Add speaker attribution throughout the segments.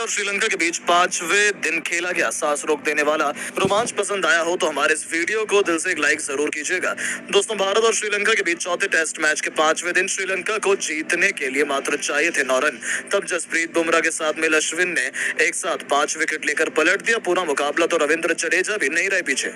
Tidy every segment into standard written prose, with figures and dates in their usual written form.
Speaker 1: और श्रीलंका के बीच 5वें दिन खेला गया सांस रोक देने वाला रोमांच पसंद आया हो तो हमारे इस वीडियो को दिल से एक लाइक जरूर कीजिएगा। दोस्तों, भारत और श्रीलंका के बीच चौथे टेस्ट मैच के 5वें दिन श्रीलंका को जीतने के लिए मात्र चाहिए थे 9 रन। तब जसप्रीत बुमराह के साथ मिल अश्विन ने एक साथ 5 विकेट लेकर पलट दिया पूरा मुकाबला, तो रविंद्र जडेजा भी नहीं रहे पीछे।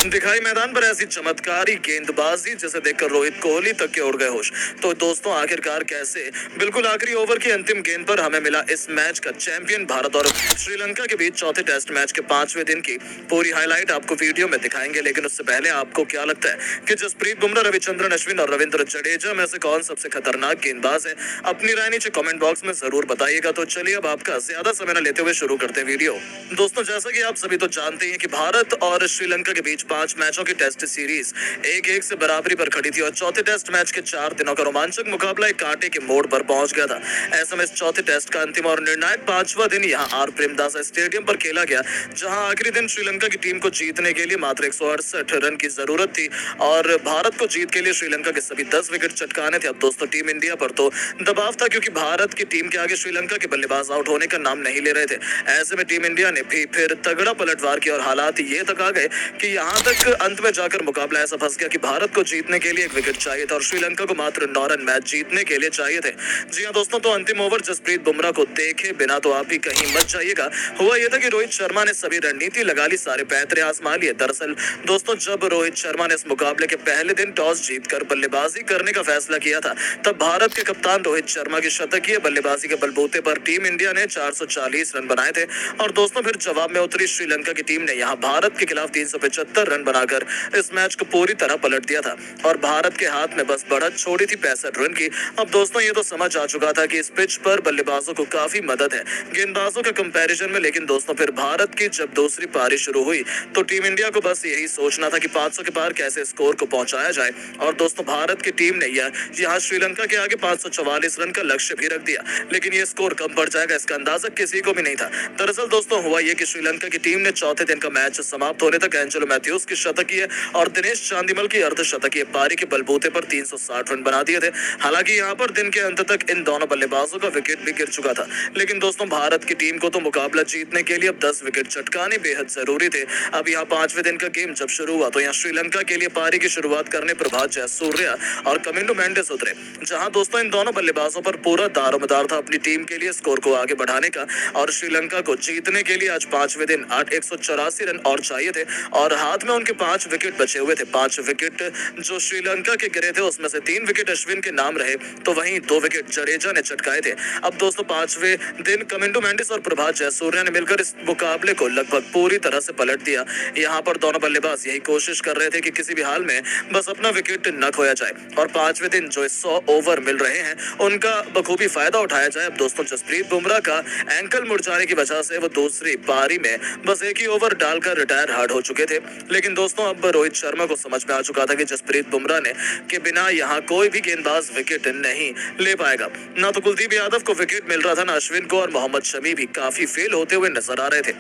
Speaker 1: दिखाई मैदान पर ऐसी चमत्कारी गेंदबाजी जिसे देखकर रोहित कोहली तक के उड़ गए होश। तो दोस्तों, आखिरकार कैसे बिल्कुल आखिरी ओवर की अंतिम गेंद पर हमें मिला इस मैच का चैंपियन। भारत और श्रीलंका के बीच चौथे टेस्ट मैच के 5वें दिन की पूरी हाईलाइट आपको वीडियो में दिखाएंगे, लेकिन उससे पहले आपको क्या लगता है कि जसप्रीत बुमराह, रविचंद्रन अश्विन और रविंद्र जडेजा में से कौन सबसे खतरनाक गेंदबाज है? अपनी राय नीचे कमेंट बॉक्स में जरूर बताइएगा। तो चलिए अब आपका ज्यादा समय न लेते हुए शुरू करते हैं वीडियो। दोस्तों, जैसा कि आप सभी तो जानते हैं कि भारत और श्रीलंका के बीच 5 मैचों की टेस्ट सीरीज 1-1 से बराबरी पर खड़ी थी और चौथे टेस्ट मैच के 4 दिनों का रोमांचक मुकाबला एक कांटे के मोड़ पर पहुंच गया था। ऐसे में इस चौथे टेस्ट का अंतिम और निर्णायक 5वां दिन यहां आर प्रेमदासा स्टेडियम पर खेला गया, जहां आखिरी दिन श्रीलंका की टीम को जीतने के लिए मात्र 168 रन की जरूरत थी और भारत को जीत के लिए श्रीलंका के सभी 10 विकेट चटकाने थे। अब दोस्तों, टीम इंडिया पर तो दबाव था, क्योंकि भारत की टीम के आगे श्रीलंका के बल्लेबाज आउट होने का नाम नहीं ले रहे थे। ऐसे में टीम इंडिया ने भी फिर तगड़ा पलटवार किया और हालात ये तक आ गए कि यहाँ तक अंत में जाकर मुकाबला ऐसा फंस गया कि भारत को जीतने के लिए 1 विकेट चाहिए था और श्रीलंका को मात्र 9 रन मैच जीतने के लिए चाहिए थे। जी हाँ दोस्तों, तो अंतिम ओवर जसप्रीत बुमराह को देखे बिना तो आप भी कहीं मत जाइएगा। हुआ यह था कि रोहित शर्मा ने सभी रणनीति लगा ली, सारे पैतरे आजमा लिए। दरअसल दोस्तों, जब रोहित शर्मा ने इस मुकाबले के पहले दिन टॉस जीतकर बल्लेबाजी करने का फैसला किया था, तब भारत के कप्तान रोहित शर्मा की शतकीय बल्लेबाजी के बलबूते पर टीम इंडिया ने 440 रन बनाए थे और दोस्तों फिर जवाब में उतरी श्रीलंका की टीम ने यहां भारत के खिलाफ 375 रन बनाकर इस मैच को पूरी तरह पलट दिया था और भारत के हाथ में बस बढ़त छोड़ी थी 65 रन की। अब दोस्तों, ये तो समझ आ चुका था कि इस पिच पर बल्लेबाजों को काफी मदद है गेंदबाजों के कंपैरिजन में, लेकिन दोस्तों फिर भारत की जब दूसरी पारी शुरू हुई तो टीम इंडिया को बस यही सोचना था कि 500 के पार कैसे स्कोर को पहुंचाया जाए और दोस्तों भारत की टीम ने यहाँ श्रीलंका के आगे 544 रन का लक्ष्य भी रख दिया, लेकिन ये स्कोर कम पड़ जाएगा इसका अंदाजा किसी को भी नहीं था। दरअसल दोस्तों, हुआ ये कि श्रीलंका की टीम ने चौथे दिन का मैच समाप्त होने तक एंजेलो मैथ्यूज की शतकीय और दिनेश चांदीमल की अर्धशतकीय पारी के बलबूते पर 360 रन बना दिए थे। हालांकि यहाँ पर दिन के अंत तक इन दोनों बल्लेबाजों का विकेट भी गिर चुका था, लेकिन दोस्तों भारत की टीम को तो मुकाबला जीतने के लिए अब 10 विकेट चटकाने बेहद जरूरी थे। अब यहाँ 5वें दिन का गेम जब शुरू हुआ तो यहाँ श्रीलंका के लिए पारी की शुरुआत करने प्रभात जयसूर्या और कमिंडो मेंडिस उतरे, जहां दोस्तों इन दोनों बल्लेबाजों पर पूरा दारोमदार था अपनी टीम के लिए स्कोर को आगे बढ़ाने का और श्रीलंका को जीतने के लिए आज 5वें दिन 184 रन और चाहिए थे और हाथ में उनके 5 विकेट बचे हुए थे। 5 विकेट जो श्रीलंका के गिरे थे उसमें से 3 विकेट अश्विन के नाम रहे, तो वहीं 2 विकेट जडेजा ने चटकाए थे। अब दोस्तों 5वें दिन कमिंडो मेंडिस और प्रभात जयसूर्या ने मिलकर इस मुकाबले को लगभग पूरी तरह से पलट दिया। यहाँ पर दोनों बल्लेबाज यही कोशिश कर रहे थे कि किसी भी हाल में बस अपना विकेट न खोया जाए और 5वें दिन जो 100 ओवर मिल रहे हैं उनका बखूबी फायदा उठाया जाए। अब दोस्तों, जसप्रीत बुमराह का एंकल मुड़ जाने की वजह से वो दूसरी पारी में बस एक ही ओवर डालकर रिटायर हार्ड हो चुके थे, लेकिन दोस्तों अब रोहित शर्मा को समझ में आ चुका था कि जसप्रीत बुमराह ने के बिना यहाँ कोई भी गेंदबाज विकेट नहीं ले पाएगा। ना तो कुलदीप यादव को विकेट मिल रहा था, ना अश्विन को, और मोहम्मद शमी भी काफी फेल होते हुए नजर आ रहे थे।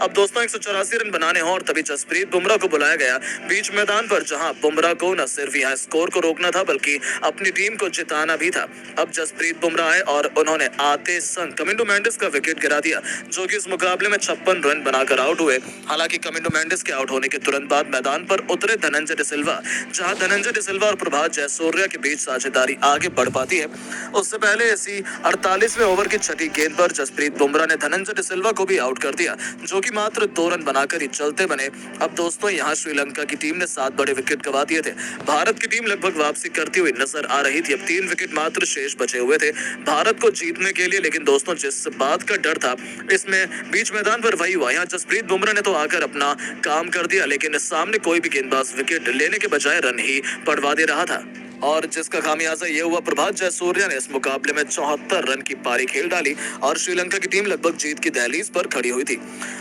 Speaker 1: अब दोस्तों 184 रन बनाने हो और तभी जसप्रीत बुमराह को बुलाया गया बीच मैदान पर, जहां बुमराह को न सिर्फ यहाँ स्कोर को रोकना था बल्कि अपनी टीम को जिताना भी था। अब जसप्रीत बुमराह आए और उन्होंने आते संग कमिंडो मेंडिस का विकेट गिरा दिया, जो कि इस मुकाबले में 56 रन बनाकर आउट हुए। हालांकि कमिंडो मेंडिस के आउट होने के तुरंत बाद मैदान पर उतरे धनंजय डिसिल्वा, जहां धनंजय डिसिल्वा और प्रभात जयसूर्या के बीच साझेदारी आगे बढ़ पाती है। उससे पहले इसी 48वें ओवर की छठी गेंद पर जसप्रीत बुमराह ने धनंजय डिसिल्वा को भी आउट कर दिया, जो कि मात्र 2 रन बनाकर ही चलते बने। अब दोस्तों यहाँ श्रीलंका की टीम ने 7 बड़े विकेट गंवा दिए थे। भारत की टीम लगभग वापसी करती हुई नजर आ रही थी। अब 3 विकेट मात्र शेष बचे हुए थे भारत को जीतने के लिए, लेकिन दोस्तों जिस बात का डर था इसमें बीच मैदान पर वही हुआ। यहाँ जसप्रीत बुमराह ने तो आकर अपना काम कर दिया, लेकिन सामने कोई भी गेंदबाज विकेट लेने के बजाय रन ही पड़वा दे रहा था और जिसका खामियाजा ये हुआ, प्रभात जयसूर्या ने इस मुकाबले में 74 रन की पारी खेल डाली और श्रीलंका की टीम लगभग जीत की दहलीज पर खड़ी हुई थी।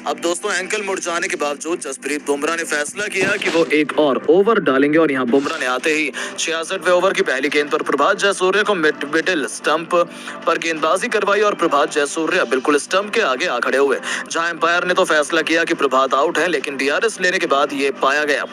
Speaker 1: अब दोस्तों एंकल मुड़ जाने के बावजूद जसप्रीत बुमराह ने फैसला किया कि वो एक और ओवर डालेंगे और यहाँ बुमराह ने आते ही 66वें ओवर की पहली गेंद पर प्रभात जयसूर्या को मिडिल स्टंप पर गेंदबाजी करवाई और प्रभात जयसूर्या बिल्कुल स्टंप के आगे आ खड़े हुए, जहां एम्पायर ने तो फैसला किया कि प्रभात आउट है, लेकिन डीआरएस लेने के बाद ये पाया गया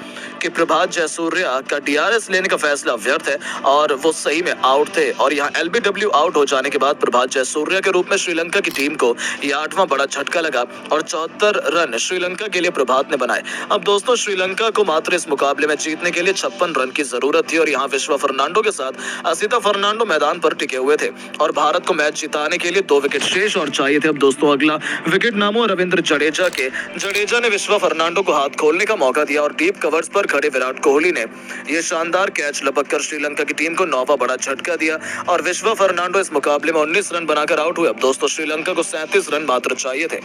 Speaker 1: कि प्रभात जयसूर्या का डीआरएस लेने का फैसला व्यर्थ है है और वो सही में आउट थे और यहाँ एलबीडब्ल्यू आउट हो जाने के बाद प्रभात जयसूर्या के रूप में श्रीलंका की टीम को ये 8वां बड़ा झटका लगा और 74 रन श्रीलंका के लिए प्रभात ने बनाए। अब दोस्तों श्रीलंका को मात्र इस मुकाबले में जीतने के लिए 56 रन की जरूरत थी और यहाँ विश्वा फर्नांडो के साथ असिता फर्नांडो मैदान पर टिके हुए थे और भारत को मैच जिताने के लिए 2 विकेट शेष और चाहिए थे। अब दोस्तों अगला विकेट नामो रविंद्र जडेजा ने विश्वा फर्नांडो को हाथ खोलने का मौका दिया और डीप कवर्स पर खड़े विराट कोहली ने यह शानदार कैच लपक कर श्रीलंका की टीम को 9वां बड़ा झटका दिया और विश्वा फर्नांडो इस मुकाबले में 19 रन बनाकर आउट हुए। अब दोस्तों श्रीलंका को 37 रन मात्र चाहिए थे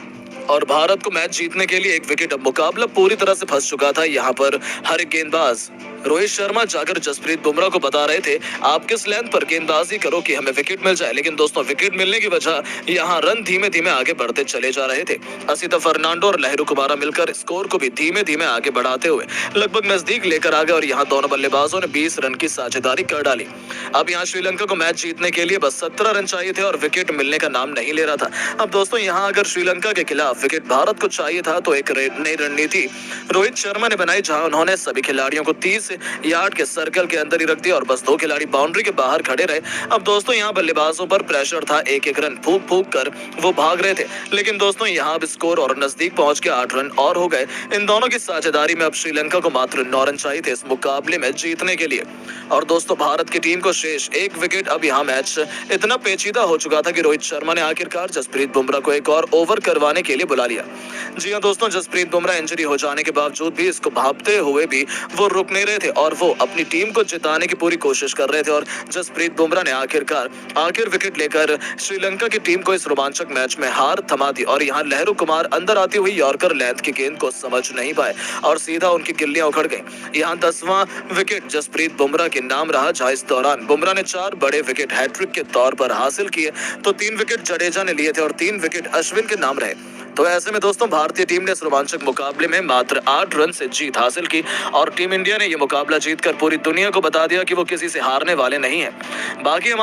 Speaker 1: और भारत को मैच जीतने के लिए 1 विकेट। अब मुकाबला पूरी तरह से फंस चुका था। यहाँ पर हर एक गेंदबाज रोहित शर्मा जाकर जसप्रीत बुमराह को बता रहे थे आप किस लेंथ पर गेंदबाजी करो कि हमें विकेट मिल जाए, लेकिन दोस्तों विकेट मिलने की वजह यहाँ रन धीमे धीमे आगे बढ़ते चले जा रहे थे। असिता फर्नांडो और लहरू कुमारा मिलकर स्कोर को भी धीमे धीमे आगे बढ़ाते हुए लगभग नजदीक लेकर आ गए और यहाँ दोनों बल्लेबाजों ने 20 रन की साझेदारी कर डाली। अब यहाँ श्रीलंका को मैच जीतने के लिए बस 17 रन चाहिए थे और विकेट मिलने का नाम नहीं ले रहा था। अब दोस्तों यहाँ अगर श्रीलंका के खिलाफ विकेट भारत को चाहिए था तो एक नई रणनीति रोहित शर्मा ने बनाई, जहां उन्होंने सभी खिलाड़ियों को 30 यार्ड के सर्कल के अंदर ही रख दिया और बस 2 खिलाड़ी बाउंड्री के बाहर खड़े रहे। अब दोस्तों यहाँ बल्लेबाजों पर प्रेशर था, एक एक रन फूक फूक कर वो भाग रहे थे, लेकिन दोस्तों यहाँ अब स्कोर और नजदीक पहुंच के 8 रन और हो गए। इन दोनों की साझेदारी में अब श्रीलंका को मात्र 9 रन चाहिए थे इस मुकाबले में जीतने के लिए और दोस्तों भारत की टीम को शेष 1 विकेट। अब यहाँ मैच इतना पेचीदा हो चुका था कि रोहित शर्मा ने आखिरकार जसप्रीत बुमराह को एक और ओवर करवाने के लिए बुला लिया। जी हां दोस्तों, जसप्रीत बुमराह इंजरी हो जाने के बावजूद भी इसको भापते हुए भी वो रुक नहीं रहे थे और वो अपनी टीम को जिताने की पूरी कोशिश कर रहे थे और जसप्रीत बुमराह ने आखिर विकेट लेकर श्रीलंका की टीम को इस रोमांचक मैच में हार थमा दी और यहाँ लहरू कुमार अंदर आती हुई यॉर्कर लेंथ की गेंद को समझ नहीं पाए और सीधा उनकी गिल्लियां उखड़ गई। यहाँ 10वां विकेट जसप्रीत बुमराह के नाम रहा, जहां इस दौरान बुमराह ने 4 बड़े विकेट हैट्रिक के तौर पर हासिल किए तो 3 विकेट जडेजा ने लिए थे और 3 विकेट अश्विन के नाम रहे। तो ऐसे में दोस्तों भारतीय टीम ने इस रोमांचक मुकाबले में मात्र 8 रन से जीत हासिल की और टीम इंडिया ने यह मुकाबला जीतकर पूरी दुनिया को बता दिया कि वो किसी से हारने वाले नहीं है। बाकी